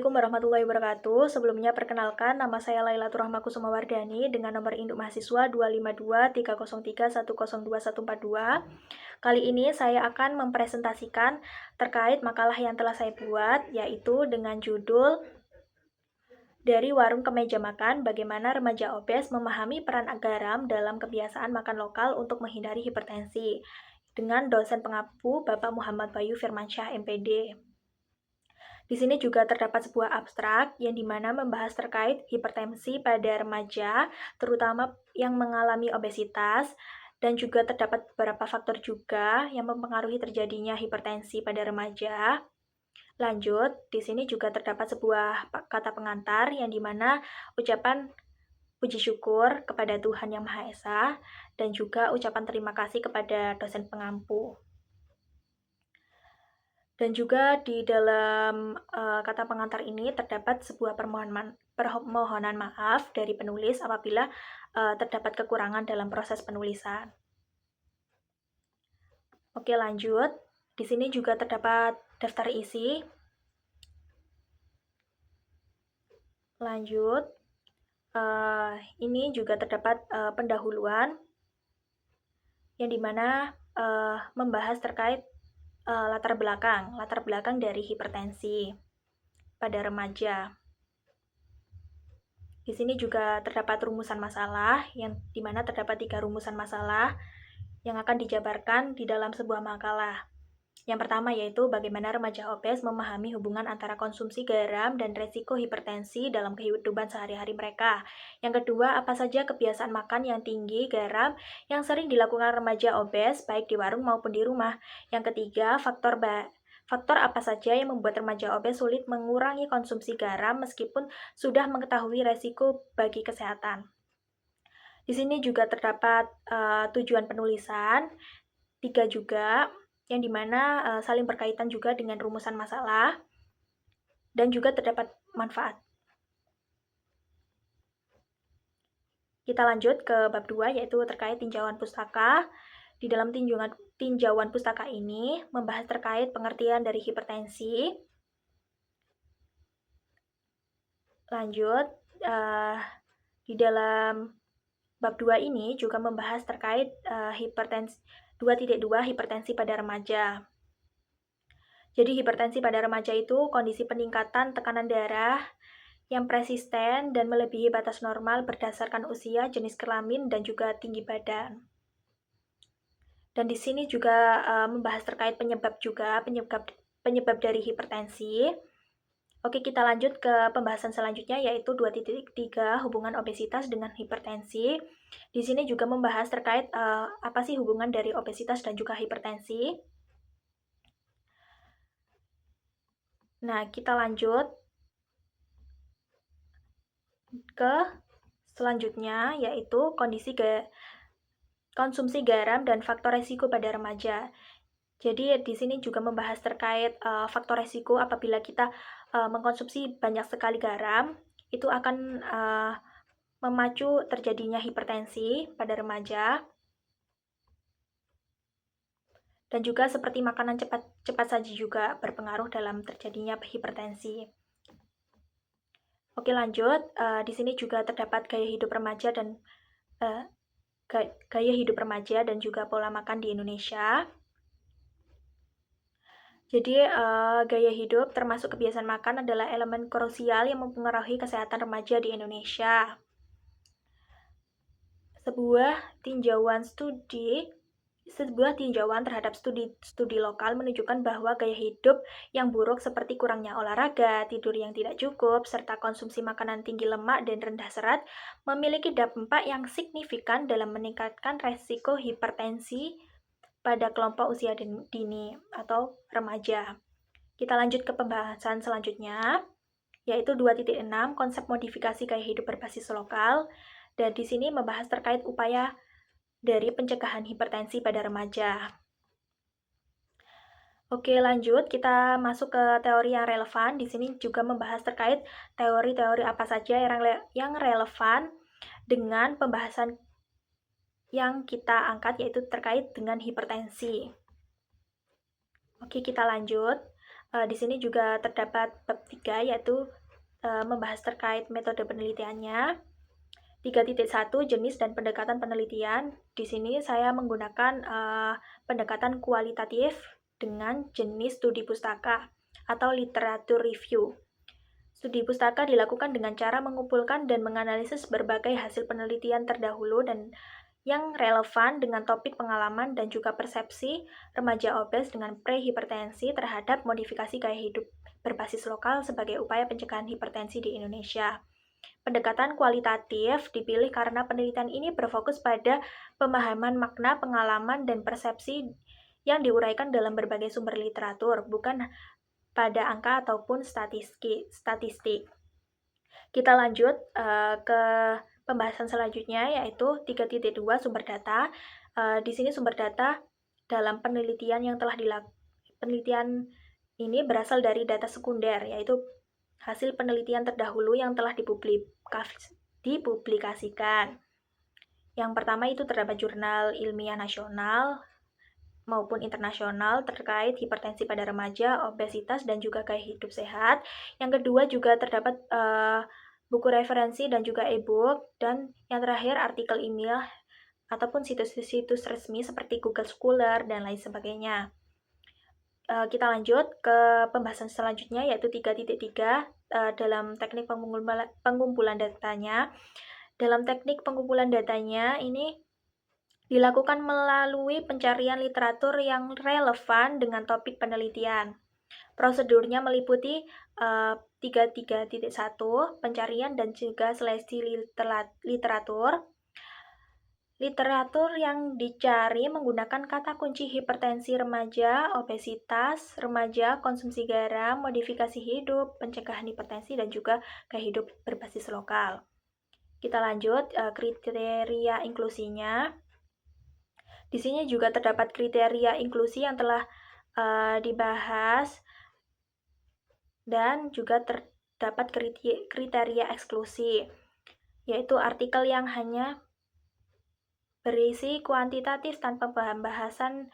Assalamualaikum warahmatullahi wabarakatuh. Sebelumnya perkenalkan, nama saya Lailatul Rahma Kusumawardhani dengan nomor induk mahasiswa 25230310242. Kali ini saya akan mempresentasikan terkait makalah yang telah saya buat, yaitu dengan judul Dari Warung ke Meja Makan, Bagaimana Remaja Obes Memahami Peran Garam dalam Kebiasaan Makan Lokal untuk Menghindari Hipertensi, dengan dosen pengampu Bapak Muhammad Bayu Firmansyah, MPD. Di sini juga terdapat sebuah abstrak yang dimana membahas terkait hipertensi pada remaja, terutama yang mengalami obesitas, dan juga terdapat beberapa faktor juga yang mempengaruhi terjadinya hipertensi pada remaja. Lanjut, di sini juga terdapat sebuah kata pengantar yang dimana ucapan puji syukur kepada Tuhan Yang Maha Esa, dan juga ucapan terima kasih kepada dosen pengampu. Dan juga di dalam kata pengantar ini terdapat sebuah permohonan maaf dari penulis apabila terdapat kekurangan dalam proses penulisan. Oke, lanjut. Di sini juga terdapat daftar isi. Lanjut. Ini juga terdapat pendahuluan yang dimana membahas terkait latar belakang dari hipertensi pada remaja. Di sini juga terdapat rumusan masalah, yang dimana terdapat 3 rumusan masalah yang akan dijabarkan di dalam sebuah makalah. Yang pertama yaitu bagaimana remaja obes memahami hubungan antara konsumsi garam dan resiko hipertensi dalam kehidupan sehari-hari mereka. Yang kedua, apa saja kebiasaan makan yang tinggi garam yang sering dilakukan remaja obes baik di warung maupun di rumah. Yang ketiga, faktor apa saja yang membuat remaja obes sulit mengurangi konsumsi garam meskipun sudah mengetahui resiko bagi kesehatan. Di sini juga terdapat tujuan penulisan, 3 juga, yang dimana saling berkaitan juga dengan rumusan masalah, dan juga terdapat manfaat. Kita lanjut ke bab 2, yaitu terkait tinjauan pustaka. Di dalam tinjauan pustaka ini membahas terkait pengertian dari hipertensi. Lanjut, di dalam bab 2 ini juga membahas terkait hipertensi 2.2 hipertensi pada remaja. Jadi hipertensi pada remaja itu kondisi peningkatan tekanan darah yang persisten dan melebihi batas normal berdasarkan usia, jenis kelamin, dan juga tinggi badan. Dan di sini juga membahas terkait penyebab dari hipertensi. Oke, kita lanjut ke pembahasan selanjutnya, yaitu 2.3 hubungan obesitas dengan hipertensi. Di sini juga membahas terkait apa sih hubungan dari obesitas dan juga hipertensi. Nah, kita lanjut ke selanjutnya, yaitu konsumsi garam dan faktor resiko pada remaja. Jadi di sini juga membahas terkait faktor resiko apabila kita mengkonsumsi banyak sekali garam, itu akan memacu terjadinya hipertensi pada remaja. Dan juga seperti makanan cepat saji juga berpengaruh dalam terjadinya hipertensi. Oke, lanjut. Di sini juga terdapat gaya hidup remaja dan juga pola makan di Indonesia. Jadi, gaya hidup termasuk kebiasaan makan adalah elemen krusial yang mempengaruhi kesehatan remaja di Indonesia. Sebuah tinjauan terhadap studi lokal menunjukkan bahwa gaya hidup yang buruk seperti kurangnya olahraga, tidur yang tidak cukup, serta konsumsi makanan tinggi lemak dan rendah serat memiliki dampak yang signifikan dalam meningkatkan resiko hipertensi pada kelompok usia dini atau remaja. Kita lanjut ke pembahasan selanjutnya, yaitu 2.6 konsep modifikasi gaya hidup berbasis lokal. Dan di sini membahas terkait upaya dari pencegahan hipertensi pada remaja. Oke, lanjut kita masuk ke teori yang relevan. Di sini juga membahas terkait teori-teori apa saja yang relevan dengan pembahasan yang kita angkat, yaitu terkait dengan hipertensi. Oke, kita lanjut. Di sini juga terdapat bab 3, yaitu membahas terkait metode penelitiannya. 3.1 jenis dan pendekatan penelitian. Di sini saya menggunakan pendekatan kualitatif dengan jenis studi pustaka atau literatur review. Studi pustaka dilakukan dengan cara mengumpulkan dan menganalisis berbagai hasil penelitian terdahulu dan yang relevan dengan topik pengalaman dan juga persepsi remaja obes dengan prehipertensi terhadap modifikasi gaya hidup berbasis lokal sebagai upaya pencegahan hipertensi di Indonesia. Pendekatan kualitatif dipilih karena penelitian ini berfokus pada pemahaman makna, pengalaman, dan persepsi yang diuraikan dalam berbagai sumber literatur, bukan pada angka ataupun statistik. Kita lanjut ke pembahasan selanjutnya, yaitu 3.2 sumber data. Di sini sumber data dalam penelitian yang telah penelitian ini berasal dari data sekunder, yaitu hasil penelitian terdahulu yang telah dipublikasikan. Yang pertama itu terdapat jurnal ilmiah nasional maupun internasional terkait hipertensi pada remaja, obesitas, dan juga gaya hidup sehat. Yang kedua juga terdapat buku referensi dan juga e-book. Dan yang terakhir artikel ilmiah ataupun situs-situs resmi seperti Google Scholar dan lain sebagainya. Kita lanjut ke pembahasan selanjutnya, yaitu 3.3 dalam teknik pengumpulan datanya. Dalam teknik pengumpulan datanya ini dilakukan melalui pencarian literatur yang relevan dengan topik penelitian. Prosedurnya meliputi 3.1 pencarian dan juga seleksi literatur. Literatur yang dicari menggunakan kata kunci hipertensi remaja, obesitas remaja, konsumsi garam, modifikasi hidup, pencegahan hipertensi, dan juga gaya hidup berbasis lokal. Kita lanjut kriteria inklusinya. Di sini juga terdapat kriteria inklusi yang telah dibahas dan juga terdapat kriteria eksklusi, yaitu artikel yang hanya berisi kuantitatif tanpa pembahasan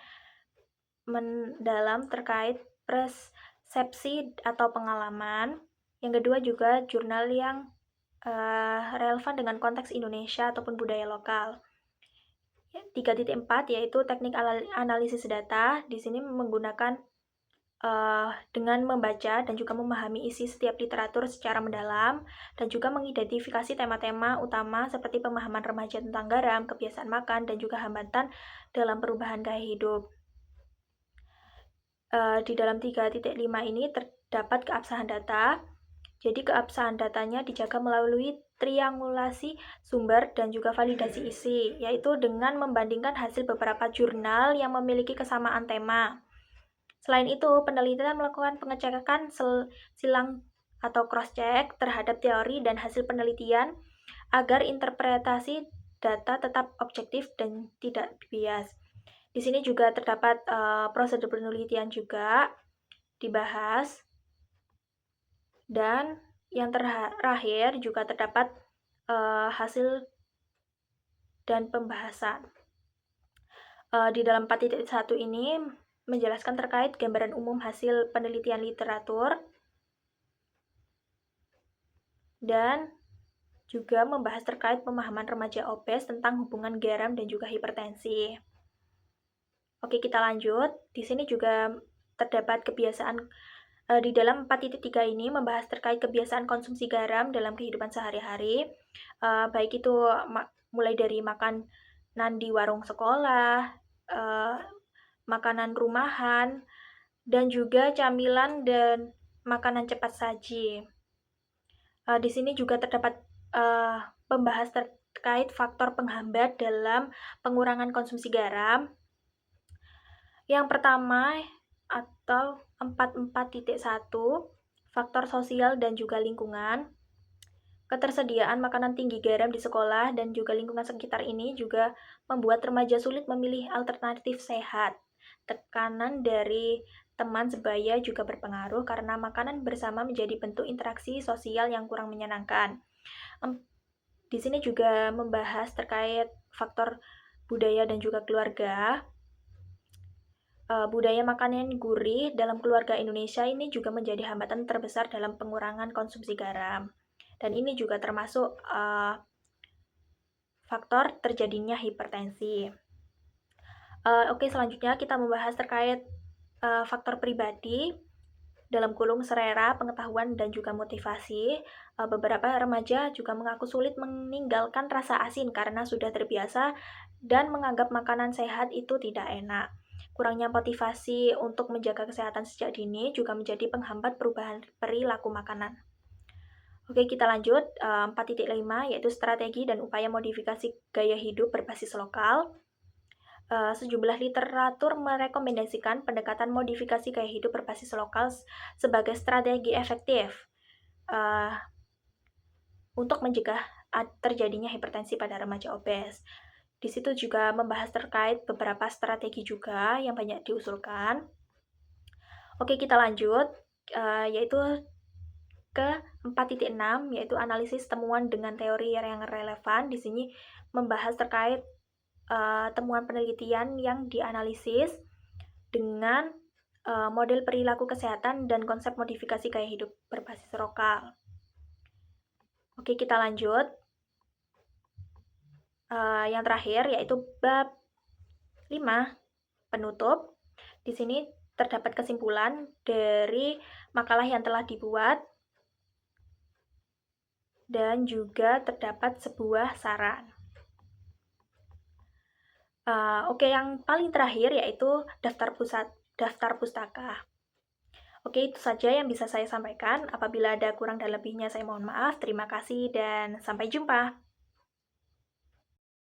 mendalam terkait persepsi atau pengalaman. Yang kedua juga jurnal yang relevan dengan konteks Indonesia ataupun budaya lokal. 3.4 yaitu teknik analisis data. Di sini menggunakan dengan membaca dan juga memahami isi setiap literatur secara mendalam, dan juga mengidentifikasi tema-tema utama seperti pemahaman remaja tentang garam, kebiasaan makan, dan juga hambatan dalam perubahan gaya hidup. Di dalam 3.5 ini terdapat keabsahan data. Jadi keabsahan datanya dijaga melalui triangulasi sumber dan juga validasi isi, yaitu dengan membandingkan hasil beberapa jurnal yang memiliki kesamaan tema. Selain itu, penelitian melakukan pengecekan silang atau cross-check terhadap teori dan hasil penelitian agar interpretasi data tetap objektif dan tidak bias. Di sini juga terdapat prosedur penelitian juga dibahas. Dan yang terakhir juga terdapat hasil dan pembahasan. Di dalam 4.1 ini menjelaskan terkait gambaran umum hasil penelitian literatur dan juga membahas terkait pemahaman remaja obes tentang hubungan garam dan juga hipertensi. Oke, kita lanjut. Di sini juga terdapat kebiasaan di dalam 4.3 ini membahas terkait kebiasaan konsumsi garam dalam kehidupan sehari-hari, baik itu mulai dari makanan di warung sekolah, makanan rumahan, dan juga camilan dan makanan cepat saji. Di sini juga terdapat pembahas terkait faktor penghambat dalam pengurangan konsumsi garam. Yang pertama atau 44.1, faktor sosial dan juga lingkungan. Ketersediaan makanan tinggi garam di sekolah dan juga lingkungan sekitar ini juga membuat remaja sulit memilih alternatif sehat. Tekanan dari teman sebaya juga berpengaruh karena makanan bersama menjadi bentuk interaksi sosial yang kurang menyenangkan. Di sini juga membahas terkait faktor budaya dan juga keluarga. budaya makanan yang gurih dalam keluarga Indonesia ini juga menjadi hambatan terbesar dalam pengurangan konsumsi garam. Dan ini juga termasuk faktor terjadinya hipertensi. Oke, selanjutnya kita membahas terkait faktor pribadi dalam kurung selera, pengetahuan, dan juga motivasi. Beberapa remaja juga mengaku sulit meninggalkan rasa asin karena sudah terbiasa dan menganggap makanan sehat itu tidak enak. Kurangnya motivasi untuk menjaga kesehatan sejak dini juga menjadi penghambat perubahan perilaku makanan. Oke, kita lanjut. 4.5 yaitu strategi dan upaya modifikasi gaya hidup berbasis lokal. Sejumlah literatur merekomendasikan pendekatan modifikasi gaya hidup berbasis lokal sebagai strategi efektif untuk mencegah terjadinya hipertensi pada remaja obes. Di situ juga membahas terkait beberapa strategi juga yang banyak diusulkan. Oke, kita lanjut, yaitu ke 4.6, yaitu analisis temuan dengan teori yang relevan. Di sini membahas terkait temuan penelitian yang dianalisis dengan model perilaku kesehatan dan konsep modifikasi gaya hidup berbasis lokal. Oke, kita lanjut. Yang terakhir yaitu bab 5, penutup. Di sini terdapat kesimpulan dari makalah yang telah dibuat dan juga terdapat sebuah saran. Oke, yang paling terakhir yaitu daftar pustaka. Oke, itu saja yang bisa saya sampaikan. Apabila ada kurang dan lebihnya, saya mohon maaf. Terima kasih dan sampai jumpa.